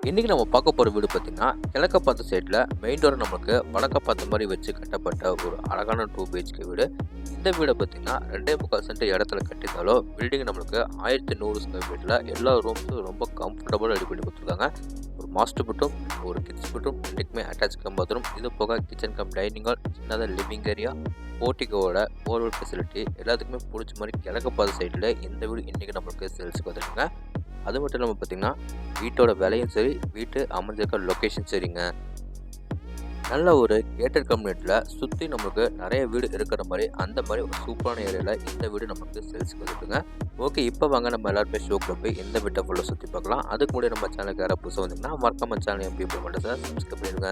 இன்றைக்கி நம்ம பார்க்க போகிற வீடு பார்த்திங்கன்னா கிழக்க பார்த்த சைடில் மெயின் டோர் நமக்கு வடக்க பார்த்த மாதிரி வச்சு கட்டப்பட்ட ஒரு அழகான 2 BHK வீடு. இந்த வீடை பார்த்திங்கன்னா 2.25 சென்ட் இடத்துல கட்டியிருந்தாலும் பில்டிங் நம்மளுக்கு 1100 ஸ்கொயர் ஃபீட்டில் எல்லா ரூம்ஸும் ரொம்ப கம்ஃபர்டபுளாக ரெடி பண்ணி கொடுத்துருக்காங்க. ஒரு மாஸ்டர் பெட்ரூம், ஒரு கிட்ஸ் பெட்ரூம், ரெண்டுக்குமே அட்டாச் கம் பாத்ரூம், இது போக கிச்சன் கம் டைனிங் ஹால், சின்னதாக லிவிங் ஏரியா, போர்ட்டிகோவோட போர்வெல் ஃபெசிலிட்டி எல்லாத்துக்குமே பிடிச்ச மாதிரி கிழக்க பார்த்த சைடில் இந்த வீடு இன்றைக்கி நம்மளுக்கு சேல்ஸுக்கு வந்துருக்குங்க. அது மட்டும் இல்லாமல் பார்த்திங்கன்னா வீட்டோட விலையும் சரி, வீட்டு அமைஞ்சிருக்க லொக்கேஷன் சரிங்க. நல்ல ஒரு கேட்டட் கம்யூனிட்டியில் சுற்றி நமக்கு நிறைய வீடு இருக்கிற மாதிரி அந்த மாதிரி ஒரு சூப்பரான ஏரியாவில் இந்த வீடு நமக்கு சேல்ஸுக்கு வந்துருக்குங்க. ஓகே, இப்போ வாங்க நம்ம எல்லாருமே ஷோக்கில் போய் இந்த வீட்டை ஃபுல்லாக சுற்றி பார்க்கலாம். அதுக்கு முன்னாடி நம்ம சேனலுக்கு யாராவது புதுசாக வந்தீங்கன்னா மறக்காம சேனல் எப்படி மட்டும் சார் சப்ஸ்கிரைப் பண்ணிடுங்க.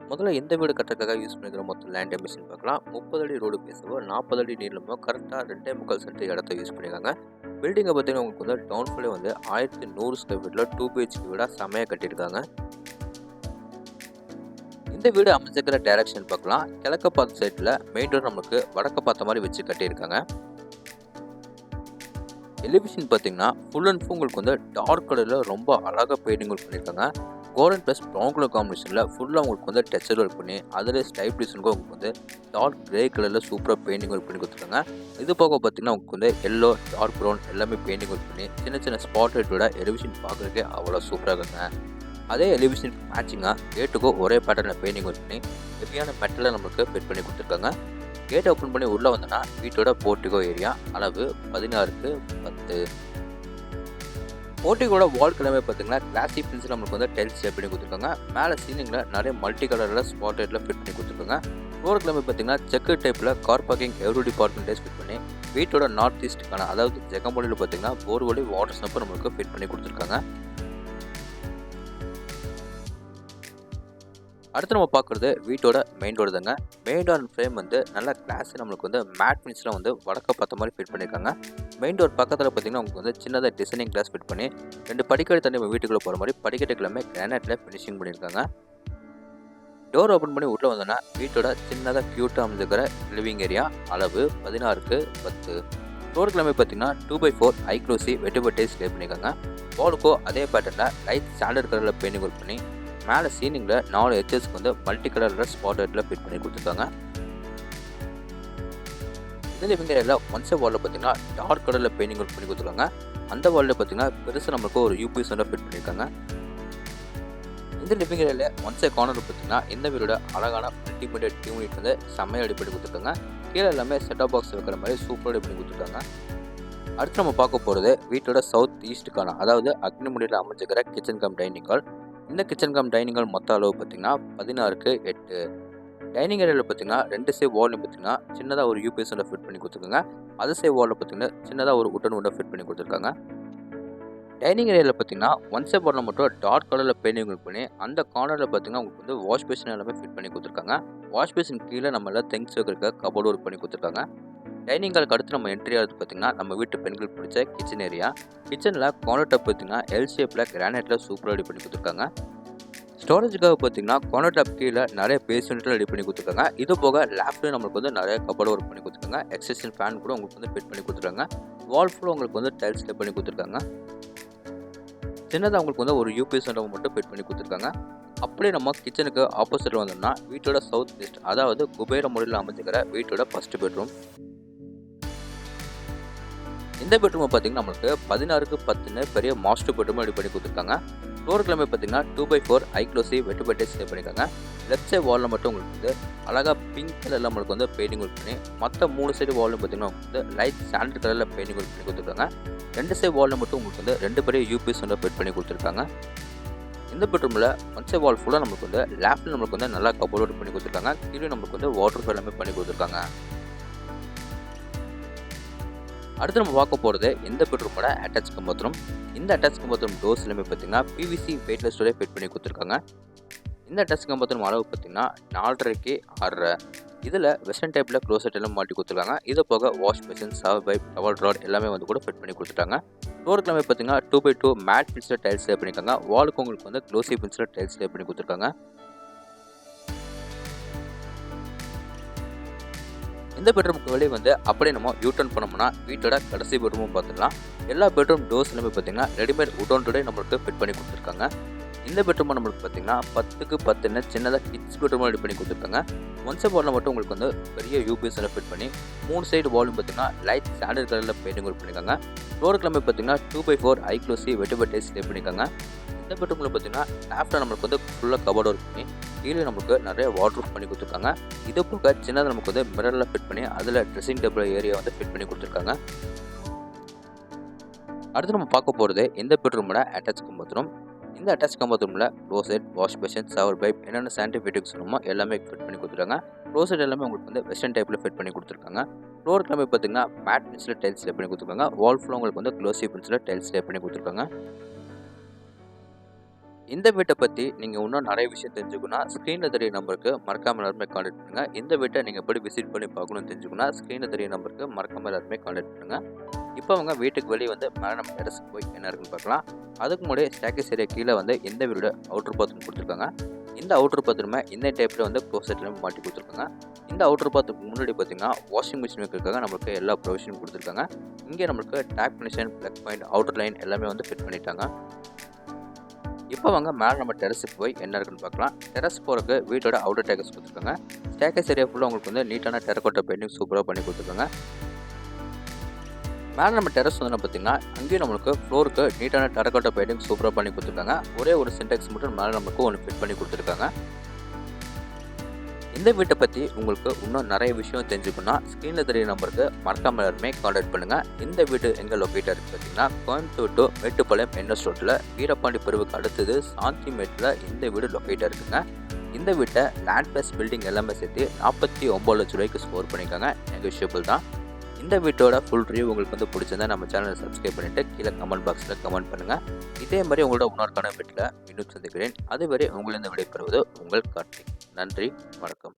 முதல்ல இந்த வீடு கட்டுறதுக்காக யூஸ் பண்ணிக்கிற மொத்தம் லேண்ட் எமிஷன் பார்க்கலாம். 30 அடி ரோடு பேசவோ 40 அடி நீளமோ கரெக்டாக 2.25 சென்ட் இடத்த யூஸ் பண்ணியிருக்காங்க. பில்டிங்கை பார்த்தீங்கன்னா உங்களுக்கு வந்து டவுன் ஃபுல்லே வந்து 1100 ஸ்கொயர் ஃபீட்டில் 2 BHK வீடாக செம்மையாக கட்டியிருக்காங்க. இந்த வீடு அமைஞ்சிருக்கிற டைரக்ஷன் பார்க்கலாம். கிழக்க பார்த்த சைடில் மெயின் டோர் நமக்கு வடக்க பார்த்த மாதிரி வச்சு கட்டியிருக்காங்க. எலிவேஷன் பார்த்தீங்கன்னா ஃபுல் அண்ட் ஃபுல் உங்களுக்கு வந்து டார்க் கலரில் ரொம்ப அழகாக பெயிண்டிங் ஒர்க் பண்ணியிருக்காங்க. கோல்டன் ப்ளஸ் ப்ரௌன் கலர் காம்பினேஷனில் ஃபுல்லாக உங்களுக்கு வந்து டெக்ஸ்சர் ஒர்க் பண்ணி அதில் ஸ்டைப் டிசைனுக்கு உங்களுக்கு வந்து டார்க் கிரே கலரில் சூப்பராக பெயிண்டிங் ஒர்க் பண்ணி கொடுத்துருக்காங்க. இது போக பார்த்தீங்கன்னா உங்களுக்கு வந்து எல்லோ, டார்க் ப்ரௌன் எல்லாமே பெயிண்டிங் ஒர்க் பண்ணி சின்ன சின்ன ஸ்பாட் லைட்டோட எலிவேஷன் பார்க்குறதுக்கே அவ்வளோ சூப்பராக இருக்குங்க. அதே எலிவேஷன் மேட்சிங்காக கேட்டுக்கும் ஒரே பேட்டர்னில் பெயிண்டிங் ஒர்க் பண்ணி ஹெவியான மெட்டலில் நம்மளுக்கு ஃபிட் பண்ணி கொடுத்துருக்காங்க. கேட் ஓப்பன் பண்ணி உள்ளே வந்தோன்னா வீட்டோட போர்ட்டிகோ ஏரியா அளவு 16x10. போர்ட்டிகோட வால் கிழமை பார்த்தீங்கன்னா கிளாசி பில்ஸ் நம்மளுக்கு வந்து டைல்ஸ் செட் பண்ணி கொடுத்துருக்காங்க. மேலே சீலிங்கில் நிறைய மல்டி கலரில் ஸ்பாட் லைட்டில் ஃபிட் பண்ணி கொடுத்துருக்காங்க. ஃப்ளோர் கிழமை பார்த்தீங்கன்னா செக்கு டைப்பில் கார் பார்க்கிங் எவ்ரி டிபார்ட்மெண்ட்டேஜ் ஃபிட் பண்ணி வீட்டோட நார்த் ஈஸ்ட்டுக்கான அதாவது ஜெகமொழியில் பார்த்தீங்கன்னா போர்வெலி வாட்டர் ஸ்னப்பை நம்மளுக்கு ஃபிட் பண்ணி கொடுத்துருக்காங்க. அடுத்து நம்ம பார்க்குறது வீட்டோட மெயின் டோர் தாங்க. மெயின் டோர் ஃப்ரேம் வந்து நல்ல கிளாஸ் நம்மளுக்கு வந்து மேட் ஃபினிஷில் வந்து வடக்க பார்த்த மாதிரி ஃபிட் பண்ணியிருக்காங்க. மெயின் டோர் பக்கத்தில் பார்த்தீங்கன்னா உங்களுக்கு வந்து சின்னதாக டிசைனிங் கிளாஸ் ஃபிட் பண்ணி 2 படிக்கட்டு தண்ணி வீட்டுக்குள்ளே போகிற மாதிரி படிக்கட்டுக்கிழமை கிரானைட்டில் ஃபினிஷிங் பண்ணியிருக்காங்க. டோர் ஓப்பன் பண்ணி உள்ளே வந்தோன்னா வீட்டோட சின்னதாக க்யூட்டாக அமைஞ்சிருக்கிற லிவிங் ஏரியா அளவு 16x10. ஃப்ளோர் கிழமை பார்த்தீங்கன்னா 2x4 ஐக்ளோசி வெட்டுபட்டே ஸ்டே பண்ணியிருக்காங்க. வாலுக்கோ அதே பேட்டர்னில் லைட் ஸ்டாண்டர்ட் கலரில் பெயிண்டிங் ஒர்க் பண்ணி மேலே சீலிங்கில் 4 எட்ஜஸ்க்கு வந்து மல்டி கலரில் ஸ்பாட் லைட்டில் ஃபிட் பண்ணி கொடுத்துருக்காங்க. இந்த லிவிங் ஏரியாவில் ஒன் சைட் வாலில் பார்த்தீங்கன்னா டார்க் கலரில் பெயிண்டிங் ஒர்க் பண்ணி கொடுத்துருக்காங்க. அந்த வாலில் பார்த்தீங்கன்னா பெருசாக நம்மளுக்கு ஒரு யூபிஎஸ் ஃபிட் பண்ணியிருக்காங்க. இந்த லிவிங் ஏரியாவில் ஒன் சைட் கார்னர் பார்த்தீங்கன்னா இந்த வீடோட அழகான மல்டிமீடியா யூனிட் வந்து செம்மையாக ரெடி பண்ணி கொடுத்துருக்காங்க. கீழே எல்லாமே செட்டப் பாக்ஸ் வைக்கிற மாதிரி சூப்பராக ரெடி பண்ணி கொடுத்துருக்காங்க. அடுத்து நம்ம பார்க்க போகிறது வீட்டோட சவுத் ஈஸ்ட்டுக்கான அதாவது அக்னிமுடியில் அமைஞ்சிருக்கிற கிச்சன் கம் டைனிங் ஹால். இந்த கிச்சன் கம் டைனிங் ஹால் மொத்த அளவு பார்த்தீங்கன்னா 16x8. டைனிங் ஏரியாவில் பார்த்தீங்கன்னா 2 சைட் வால்லையும் பார்த்தீங்கன்னா சின்னதாக ஒரு யூபிஎஸ் ஃபிட் பண்ணி கொடுத்துருக்காங்க. அது சைட் வாலில் பார்த்தீங்கன்னா சின்னதாக ஒரு உட்டன் உண்டை ஃபிட் பண்ணி கொடுத்துருக்காங்க. டைனிங் ஏரியாவில் பார்த்தீங்கன்னா ஒன் சைட் வாலில் மட்டும் டார்க் கலரில் பெயிண்டிங் ஒர்க் பண்ணி அந்த கார்னரில் பார்த்தீங்கன்னா உங்களுக்கு வந்து வாஷ் பேஷன் எல்லாமே ஃபிட் பண்ணி கொடுத்துருக்காங்க. வாஷ் பேஷன் கீழே நம்ம எல்லாம் திங்ஸ் வைக்கிறதுக்கு கபோர்டு ஒர்க் பண்ணி கொடுத்துருக்காங்க. டைனிங் ஹாலுக்கு அடுத்து நம்ம என்ட்ரி ஆகிறது பார்த்தீங்கன்னா நம்ம வீட்டு பெண்கள் பிடிச்ச கிச்சன் ஏரியா. கிச்சனில் கார்னர் டாப் பார்த்தீங்கன்னா எல் ஷேப்பில் கிரானைட்டில் சூப்பராக ரெடி பண்ணி கொடுத்துருக்காங்க. ஸ்டோரேஜுக்காக பார்த்தீங்கன்னா கார்னர் டாப் கீழே நிறைய பேஸ்மெண்ட்டில் ரெடி பண்ணி கொடுத்துருக்காங்க. இது போக லேப்லேயும் நம்மளுக்கு வந்து நிறைய கபோர்டு ஒர்க் பண்ணி கொடுத்துருக்காங்க. எக்ஸ்டென்ஷன் ஃபேன் கூட உங்களுக்கு வந்து ஃபிட் பண்ணி கொடுத்துருக்காங்க. வால் ஃபுல்லாக உங்களுக்கு வந்து டைல்ஸ் ஸ்டெப் பண்ணி கொடுத்துருக்காங்க. சின்னதாக உங்களுக்கு வந்து ஒரு யூபிஎஸ் மட்டும் ஃபிட் பண்ணி கொடுத்துருக்காங்க. அப்படியே நம்ம கிச்சனுக்கு ஆப்போசிட்டில் வந்தோம்னா வீட்டோட சவுத் வெஸ்ட் அதாவது குபேர முறையில் அமைஞ்சிக்கிற வீட்டோட ஃபர்ஸ்ட் பெட்ரூம். இந்த பெட்ரூமை பார்த்தீங்கன்னா நம்மளுக்கு 16x10 பெரிய மாஸ்டர் பெட்ரூம் ரெடி பண்ணி கொடுத்துருக்காங்க. ஃப்ளோர் கிழமை பார்த்தீங்கன்னா 2x4 ஐக்ளோசி வெட்டுபட்டே ஸ்டே பண்ணியிருக்காங்க. லெஃப்ட் சைட் வாலில் மட்டும் உங்களுக்கு வந்து அழகாக பிங்க் கலரில் நம்மளுக்கு வந்து பெயிண்டிங் ஒர்க் பண்ணி மற்ற 3 சைடு வாலும் பார்த்தீங்கன்னா வந்து லைட் சாண்டல் கலரில் பெயிண்டிங் ஒர்க் பண்ணி கொடுத்துருக்காங்க. 2 சைட் வாலில் மட்டும் உங்களுக்கு வந்து 2 பெரிய யூபிஎஸ் ஃபிட் பண்ணி கொடுத்துருக்காங்க. இந்த பெட்ரூமில் ஒன் சைட் வால் ஃபுல்லாக நம்மளுக்கு வந்து லேஃப்டில் நம்மளுக்கு வந்து நல்லா கபோர்டு ஒர்க் பண்ணி கொடுத்துருக்காங்க. கீழே நம்மளுக்கு வந்து வாட்டர் எல்லாமே பண்ணி கொடுத்துருக்காங்க. அடுத்து நம்ம பார்க்க போகிறது இந்த பெட்ரூமோட அட்டாச் கம் பாத்ரூம். இந்த அட்டாச் கம் பாத்ரூம் டோர்ஸ் எல்லாமே பார்த்தீங்கன்னா பிவிசி வெயிட்லெஸ் டோரே ஃபிட் பண்ணி கொடுத்துருக்காங்க. இந்த அட்டாச் கம் பாத்ரூம் அளவு பார்த்தீங்கன்னா 4.5x 6.5. இதில் வெஸ்டர்ன் டைப்பில் க்ளோசெட் எல்லாம் மாட்டி கொடுத்துருக்காங்க. இது போக வாஷ் மிஷின், சர்வ் பைப், டவல் ராட் எல்லாமே வந்து கூட ஃபிட் பண்ணி கொடுத்துட்டாங்க. ஃப்ளோர் கிழமை பார்த்தீங்கன்னா 2x2 மேட் ஃபினிஷில் டைல்ஸ் லே பண்ணியிருக்காங்க. வாலுக்கு உங்களுக்கு வந்து க்ளோசி ஃபினிஷில் டைல்ஸ் லே பண்ணி கொடுத்துருக்காங்க. இந்த பெட்ரூமுக்கு வெளியே வந்து அப்படியே நம்ம யூட்டர்ன் பண்ணோம்னா வீட்டோட கடைசி பெட்ரூமும் பார்த்துக்கலாம். எல்லா பெட்ரூம் டோர்ஸ் எல்லாமே பார்த்தீங்கன்னா ரெடிமேட் உட் டுடே நம்மளுக்கு ஃபிட் பண்ணி கொடுத்துருக்காங்க. இந்த பெட்ரூம் நம்மளுக்கு பார்த்தீங்கன்னா 10க்கு 10ன்னு சின்னதாக கிட்ஸ் பெட்ரூமாக ரெடி பண்ணி கொடுத்துருக்காங்க. ஒன் சைட் வாலில் மட்டும் உங்களுக்கு வந்து பெரிய யூபிஎஸ் ஃபிட் பண்ணி 3 சைடு வாலும் பார்த்தீங்கன்னா லைட் சாண்டல் கலரில் பெயிண்டிங் ஒர்க் பண்ணியிருக்காங்க. ஃப்ளோருக்கு எல்லாமே பார்த்தீங்கன்னா 2x4 ஐக்ளோசி வெட்டிபர் டைல்ஸ் லே பண்ணியிருக்காங்க. இந்த பெட்ரூமில் பார்த்தீங்கன்னா லேஃப்டில் நம்மளுக்கு வந்து ஃபுல்லாக கபோர்ட் ஒர்க் பண்ணி கீழே நமக்கு நிறைய வாட்டர் ப்ரூஃப் பண்ணி கொடுத்துருக்காங்க. இது போக சின்னதாக நமக்கு வந்து மிரரில் ஃபிட் பண்ணி அதில் ட்ரெஸ்ஸிங் டேபிள் ஏரியா வந்து ஃபிட் பண்ணி கொடுத்துருக்காங்க. அடுத்து நம்ம பார்க்க போகிறது இந்த பெட்ரூமோட அட்டாச் பாத்ரூம். இந்த அட்டாச் பாத்ரூமில் closet, wash basin, shower pipe என்னென்ன சானிடரி சொன்னமோ எல்லாமே ஃபிட் பண்ணி கொடுத்துருக்காங்க. க்ளோசெட் எல்லாமே உங்களுக்கு வந்து வெஸ்டர்ன் டைப்பில் ஃபிட் பண்ணி கொடுத்துருக்காங்க. ஃப்ளோர் எல்லாமே பார்த்தீங்கன்னா மேட் பின்ஸில் டைல்ஸ் லே பண்ணி கொடுத்துருக்காங்க. வால் ஃபுல்லாக உங்களுக்கு வந்து க்ளோசி பின்ஸில் டைல்ஸ் லே பண்ணி கொடுத்துருக்காங்க. இந்த வீட்டை பற்றி நீங்கள் இன்னும் நிறைய விஷயம் தெரிஞ்சுக்கணும்னா ஸ்க்ரீனில் தெரிய நம்பருக்கு மறக்காமல் எல்லாருமே கான்டாக்ட் பண்ணுங்கள். இந்த வீட்டை நீங்கள் எப்படி விசிட் பண்ணி பார்க்கணும்னு தெரிஞ்சுக்கணும்னா ஸ்க்ரீனில் தெரிய நம்பருக்கு மறக்காமல் எல்லாருமே கான்டாக்ட் பண்ணுங்கள். இப்போ அவங்க வீட்டுக்கு வெளியே வந்து மேலே நம்ம டெரஸ்க்கு போய் என்ன இருக்குன்னு பார்க்கலாம். அதுக்கு முன்னாடி ஸ்டேக்கஸ் ஏரியா கீழே வந்து இந்த வீடோட அவுட்டர் பாத்ரூம் கொடுத்துருக்காங்க. இந்த அவுட்டர் பாத்ரூமை இந்த டைப்பில் வந்து க்ளோசெட்லையும் மாட்டி கொடுத்துருக்காங்க. இந்த அவுட்டர் பாத்ரூம் முன்னாடி பார்த்தீங்கன்னா வாஷிங் மிஷின் வைக்கிறதுக்காக நம்மளுக்கு எல்லா ப்ரொவிஷனும் கொடுத்துருக்காங்க. இங்கே நம்மளுக்கு tape connection, plug point, outer line எல்லாமே வந்து ஃபிட் பண்ணிட்டாங்க. இப்போ வாங்க மேலே நம்ம டெரஸுக்கு போய் என்ன இருக்குன்னு பார்க்கலாம். டெரஸ் போகிறதுக்கு வீட்டோட அவுட்டர் டேக்கஸ் கொடுத்துருக்காங்க. ஸ்டேக்கஸ் ஏரியா ஃபுல்லாக உங்களுக்கு வந்து நீட்டான டெரக்கோட்டா பெயிண்டிங் சூப்பராக பண்ணி கொடுத்துருக்காங்க. மேலே நம்ம டெரஸ் வந்து பார்த்தீங்கன்னா அங்கேயும் நம்மளுக்கு ஃப்ளோருக்கு நீட்டான டெரக்கோட்டா பெயிண்டிங் சூப்பராக பண்ணி கொடுத்துருக்காங்க. ஒரே ஒரு சின்டெக்ஸ் மட்டும் மேலே நம்மளுக்கு ஒன்று ஃபிட் பண்ணி கொடுத்துருக்காங்க. இந்த வீட்டை பற்றி உங்களுக்கு இன்னும் நிறைய விஷயம் தெரிஞ்சுக்கணும்னா ஸ்க்ரீனில் தெரிய நம்பருக்கு மறக்காமல் எல்லாருமே கான்டாக்ட் பண்ணுங்கள். இந்த வீடு எங்கே லொக்கேட்டாக இருக்குது பார்த்தீங்கன்னா கோயம்புத்தூர் டு மேட்டுப்பாளையம் என்எஸ் ரோட்டில் வீரபாண்டி பிரிவுக்கு அடுத்தது சாந்திமேட்டில் இந்த வீடு லொக்கேட்டாக இருக்குங்க. இந்த வீட்டை லேண்ட் ப்ளஸ் பில்டிங் எல்லாமே சேர்த்து 49 லட்சம் ரூபாய்க்கு ஸ்கோர் பண்ணியிருக்காங்க. நெகோஷியபிள் தான். இந்த வீட்டோட ஃபுல் ரிவ்யூ உங்களுக்கு வந்து பிடிச்சிருந்தா நம்ம சேனலை சப்ஸ்கிரைப் பண்ணிவிட்டு கீழே கமெண்ட் பாக்ஸில் கமெண்ட் பண்ணுங்கள். இதே மாதிரி உங்களோட இன்னொருக்கான வீட்டில் இன்னும் சந்திக்கிறேன். அதுவரை உங்களிருந்து விடைபெறுவது உங்கள் கார்த்திக். நன்றி, வணக்கம்.